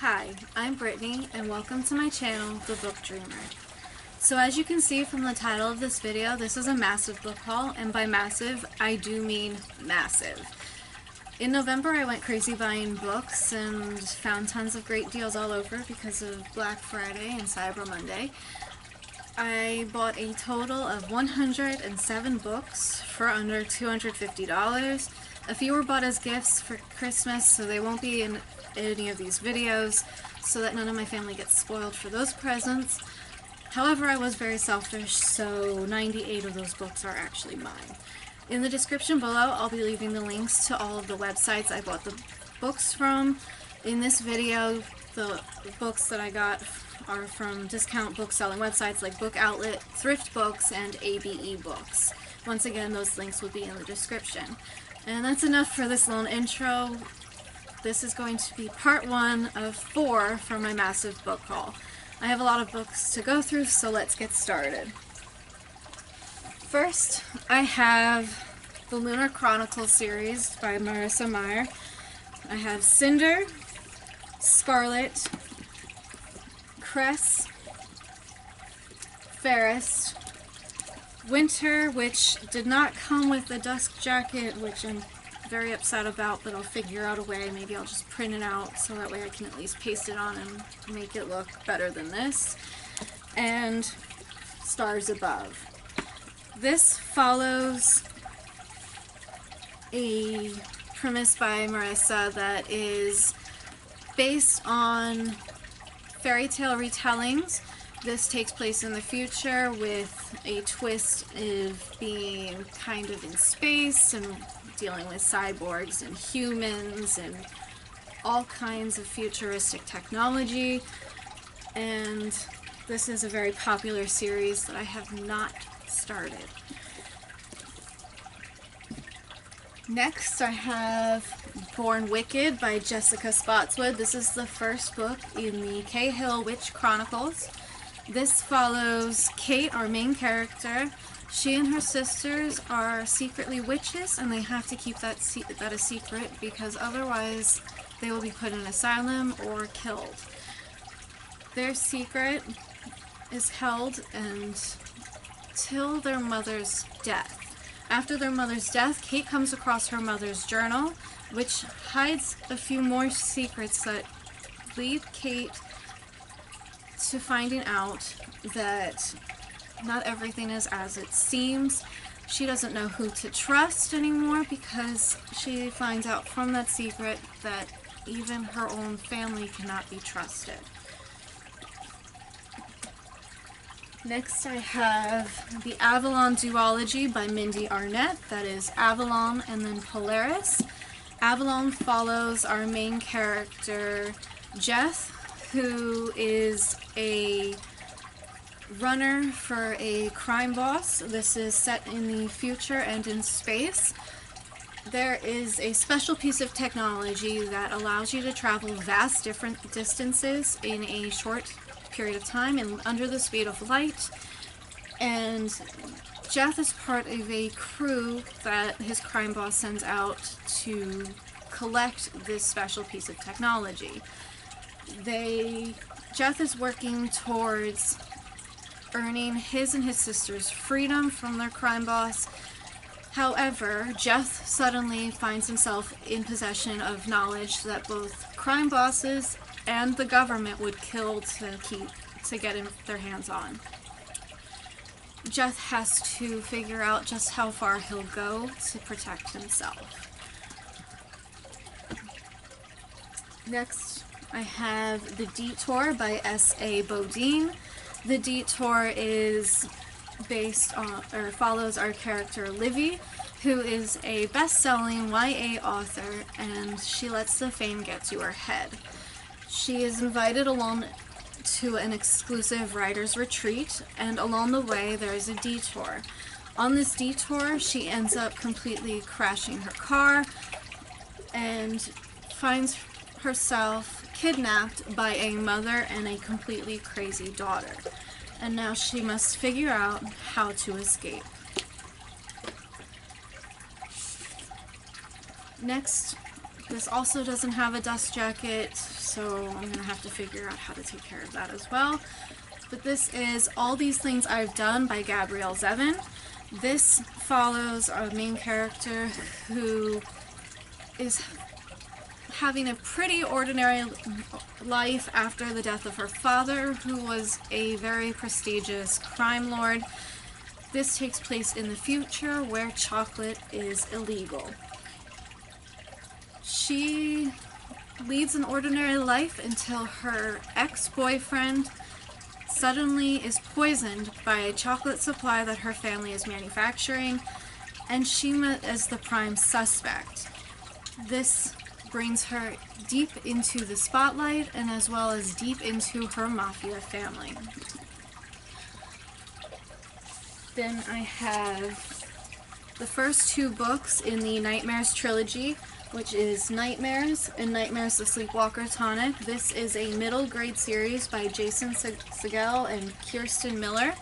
Hi, I'm Brittany and welcome to my channel, The Book Dreamer. So as you can see from the title of this video, this is a massive book haul, and by massive, I do mean massive. In November I went crazy buying books and found tons of great deals all over because of Black Friday and Cyber Monday. I bought a total of 107 books for under $250. A few were bought as gifts for Christmas, so they won't be in any of these videos, so that none of my family gets spoiled for those presents. However, I was very selfish, so 98 of those books are actually mine. In the description below, I'll be leaving the links to all of the websites I bought the books from. In this video, the books that I got are from discount book selling websites like Book Outlet, Thrift Books, and AbeBooks. Once again, those links will be in the description. And that's enough for this little intro. This is going to be part 1 of 4 for my massive book haul. I have a lot of books to go through, so let's get started. First, I have the Lunar Chronicles series by Marissa Meyer. I have Cinder, Scarlet, Cress, Fairest, Winter, which did not come with the dust jacket, which I'm very upset about, but I'll figure out a way. Maybe I'll just print it out so that way I can at least paste it on and make it look better than this. And Stars Above. This follows a premise by Marissa that is based on fairy tale retellings. This takes place in the future with a twist of being kind of in space and dealing with cyborgs and humans and all kinds of futuristic technology. And this is a very popular series that I have not started. Next, I have Born Wicked by Jessica Spotswood. This is the first book in the Cahill Witch Chronicles. This follows Kate, our main character. She and her sisters are secretly witches, and they have to keep that a secret because otherwise they will be put in an asylum or killed. Their secret is held until their mother's death. After their mother's death, Kate comes across her mother's journal, which hides a few more secrets that lead Kate to finding out that not everything is as it seems. She doesn't know who to trust anymore because she finds out from that secret that even her own family cannot be trusted. Next, I have the Avalon duology by Mindy Arnett. That is Avalon and then Polaris. Avalon follows our main character, Jeth, who is a runner for a crime boss. This is set in the future and in space. There is a special piece of technology that allows you to travel vast different distances in a short period of time and under the speed of light. And Jeth is part of a crew that his crime boss sends out to collect this special piece of technology. Jeth is working towards earning his and his sister's freedom from their crime boss. However, Jeth suddenly finds himself in possession of knowledge that both crime bosses and the government would kill to get their hands on. Jeth has to figure out just how far he'll go to protect himself. Next, I have The Detour by S.A. Bodine. The Detour is based on, or follows our character Livy, who is a best-selling YA author, and she lets the fame get to her head. She is invited along to an exclusive writer's retreat, and along the way there is a detour. On this detour, she ends up completely crashing her car and finds herself kidnapped by a mother and a completely crazy daughter. And now she must figure out how to escape. Next, This also doesn't have a dust jacket, so I'm gonna have to figure out how to take care of that as well. But this is All These Things I've Done by Gabrielle Zevin. This follows our main character who is having a pretty ordinary life after the death of her father, who was a very prestigious crime lord. This takes place in the future where chocolate is illegal. She leads an ordinary life until her ex-boyfriend suddenly is poisoned by a chocolate supply that her family is manufacturing, and she is the prime suspect. This brings her deep into the spotlight and as well as deep into her mafia family. Then I have the first two books in the Nightmares trilogy, which is Nightmares and Nightmares the Sleepwalker Tonic. This is a middle grade series by Jason Segel and Kirsten Miller.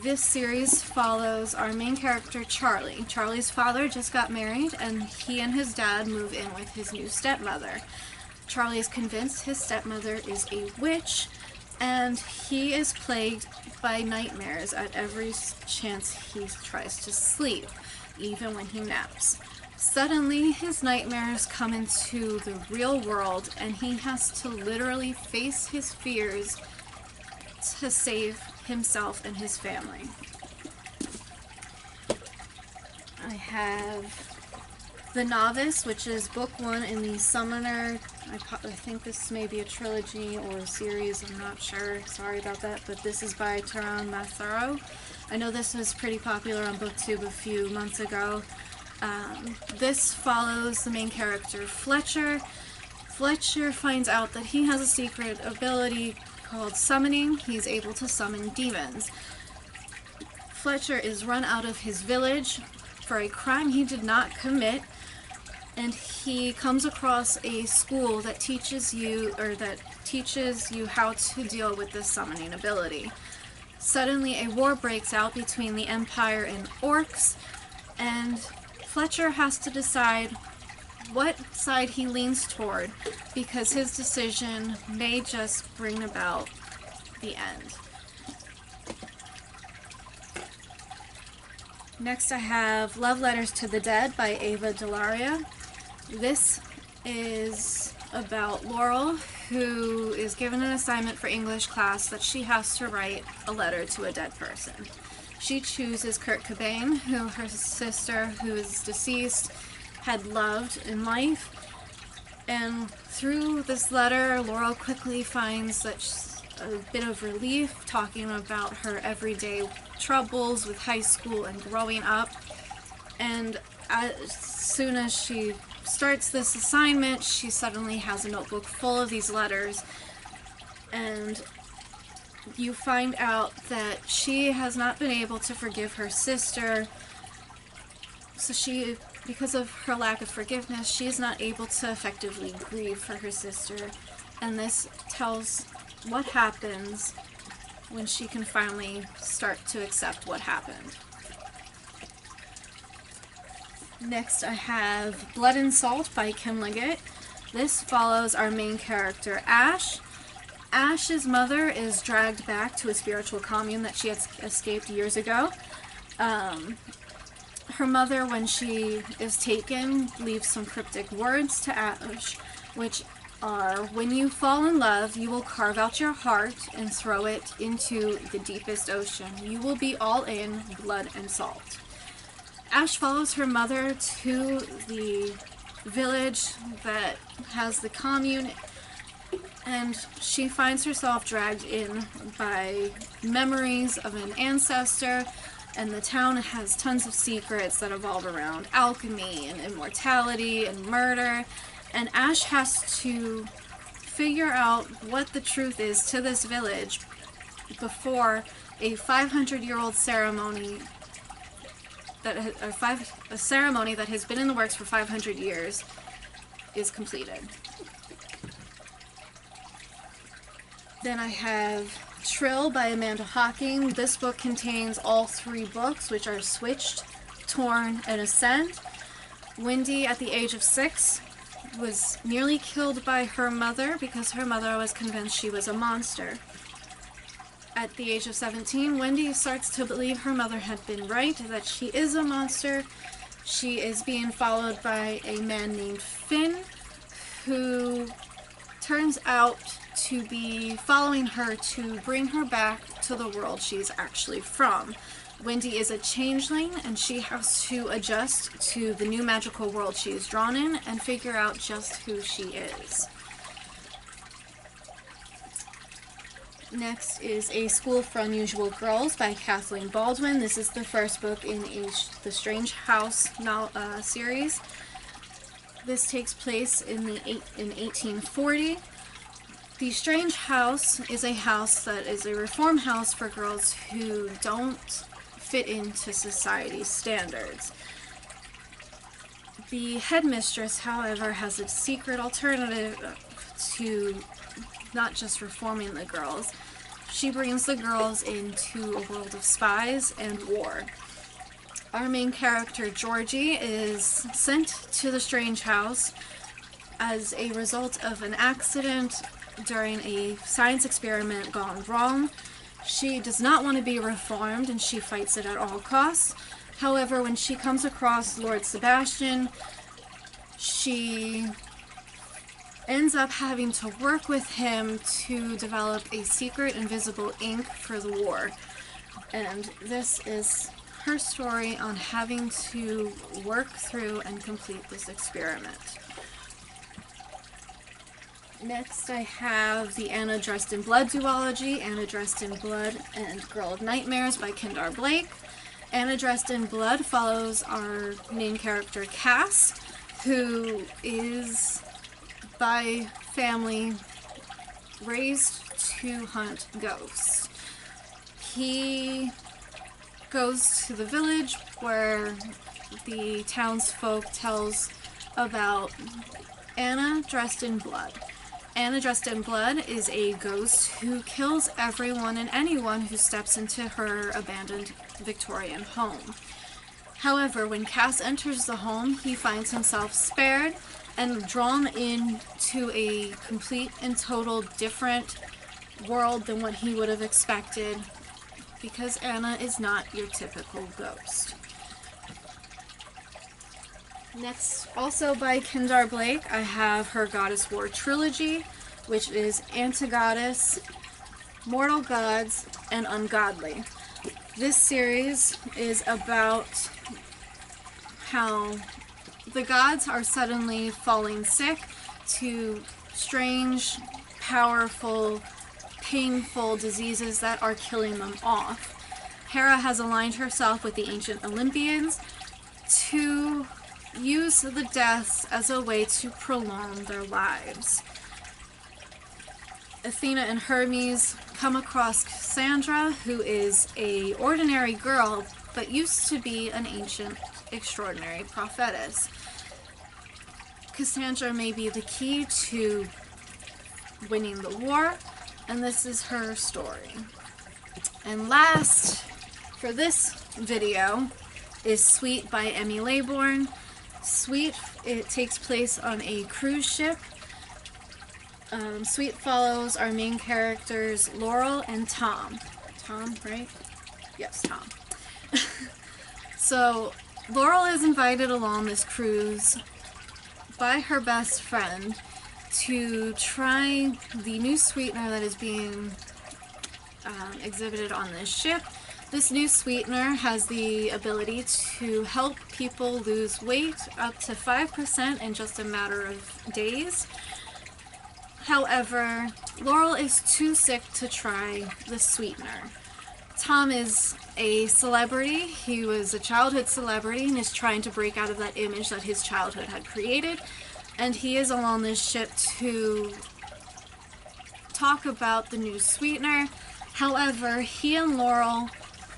This series follows our main character, Charlie. Charlie's father just got married, and he and his dad move in with his new stepmother. Charlie is convinced his stepmother is a witch, and he is plagued by nightmares at every chance he tries to sleep, even when he naps. Suddenly, his nightmares come into the real world, and he has to literally face his fears to save himself and his family. I have The Novice, which is book 1 in the Summoner. I think this may be a trilogy or a series, I'm not sure, sorry about that, but this is by Taran Matharo. I know this was pretty popular on BookTube a few months ago. This follows the main character, Fletcher. Fletcher finds out that he has a secret ability called summoning. He's able to summon demons. Fletcher is run out of his village for a crime he did not commit, and he comes across a school that teaches you how to deal with this summoning ability. Suddenly a war breaks out between the Empire and orcs, and Fletcher has to decide what side he leans toward, because his decision may just bring about the end. Next I have Love Letters to the Dead by Ava Delaria. This is about Laurel, who is given an assignment for English class that she has to write a letter to a dead person. She chooses Kurt Cobain, who her sister, who is deceased, had loved in life. And through this letter, Laurel quickly finds that a bit of relief, talking about her everyday troubles with high school and growing up. And as soon as she starts this assignment, she suddenly has a notebook full of these letters, and you find out that she has not been able to forgive her sister. So because of her lack of forgiveness, she is not able to effectively grieve for her sister, and this tells what happens when she can finally start to accept what happened. Next I have Blood and Salt by Kim Liggett. This follows our main character, Ash. Ash's mother is dragged back to a spiritual commune that she had escaped years ago. Her mother, when she is taken, leaves some cryptic words to Ash, which are, when you fall in love, you will carve out your heart and throw it into the deepest ocean. You will be all in blood and salt. Ash follows her mother to the village that has the commune, and she finds herself dragged in by memories of an ancestor, and the town has tons of secrets that evolve around alchemy and immortality and murder, and Ash has to figure out what the truth is to this village before a 500-year-old ceremony a ceremony that has been in the works for 500 years is completed. Then I have Trill by Amanda Hocking. This book contains all 3 books, which are Switched, Torn, and Ascend. Wendy, at the age of 6, was nearly killed by her mother because her mother was convinced she was a monster. At the age of 17, Wendy starts to believe her mother had been right, that she is a monster. She is being followed by a man named Finn, who turns out to be following her to bring her back to the world she's actually from. Wendy is a changeling, and she has to adjust to the new magical world she is drawn in and figure out just who she is. Next is A School for Unusual Girls by Kathleen Baldwin. This is the first book in the Strange House series. This takes place in 1840. The Strange House is a house that is a reform house for girls who don't fit into society's standards. The headmistress, however, has a secret alternative to not just reforming the girls. She brings the girls into a world of spies and war. Our main character, Georgie, is sent to the Strange House as a result of an accident during a science experiment gone wrong. She does not want to be reformed, and she fights it at all costs. However, when she comes across Lord Sebastian, she ends up having to work with him to develop a secret invisible ink for the war. And this is her story on having to work through and complete this experiment. Next I have the Anna Dressed in Blood duology, Anna Dressed in Blood and Girl of Nightmares by Kendar Blake. Anna Dressed in Blood follows our main character Cass, who is by family raised to hunt ghosts. He goes to the village where the townsfolk tells about Anna Dressed in Blood. Anna Dressed in Blood is a ghost who kills everyone and anyone who steps into her abandoned Victorian home. However, when Cass enters the home, he finds himself spared and drawn into a complete and total different world than what he would have expected, because Anna is not your typical ghost. Next, also by Kendar Blake, I have her Goddess War Trilogy, which is Anti-Goddess, Mortal Gods, and Ungodly. This series is about how the gods are suddenly falling sick to strange, powerful, painful diseases that are killing them off. Hera has aligned herself with the ancient Olympians to use the deaths as a way to prolong their lives. Athena and Hermes come across Cassandra, who is an ordinary girl, but used to be an ancient, extraordinary prophetess. Cassandra may be the key to winning the war, and this is her story. And last, for this video, is Sweet by Emmy Laybourne. Sweet, it takes place on a cruise ship. Sweet follows our main characters Laurel and Tom. Tom, right? Yes, Tom. So, Laurel is invited along this cruise by her best friend to try the new sweetener that is being exhibited on this ship. This new sweetener has the ability to help people lose weight up to 5% in just a matter of days. However, Laurel is too sick to try the sweetener. Tom is a celebrity. He was a childhood celebrity and is trying to break out of that image that his childhood had created. And he is on this ship to talk about the new sweetener. However, he and Laurel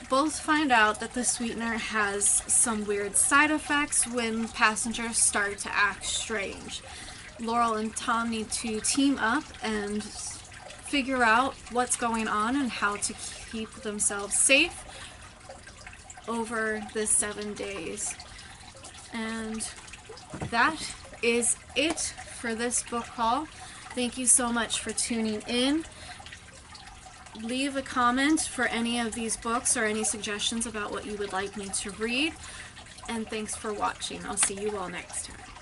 both find out that the sweetener has some weird side effects when passengers start to act strange. Laurel and Tom need to team up and figure out what's going on and how to keep themselves safe over the 7 days. And that is it for this book haul. Thank you so much for tuning in. Leave a comment for any of these books or any suggestions about what you would like me to read. And thanks for watching. I'll see you all next time.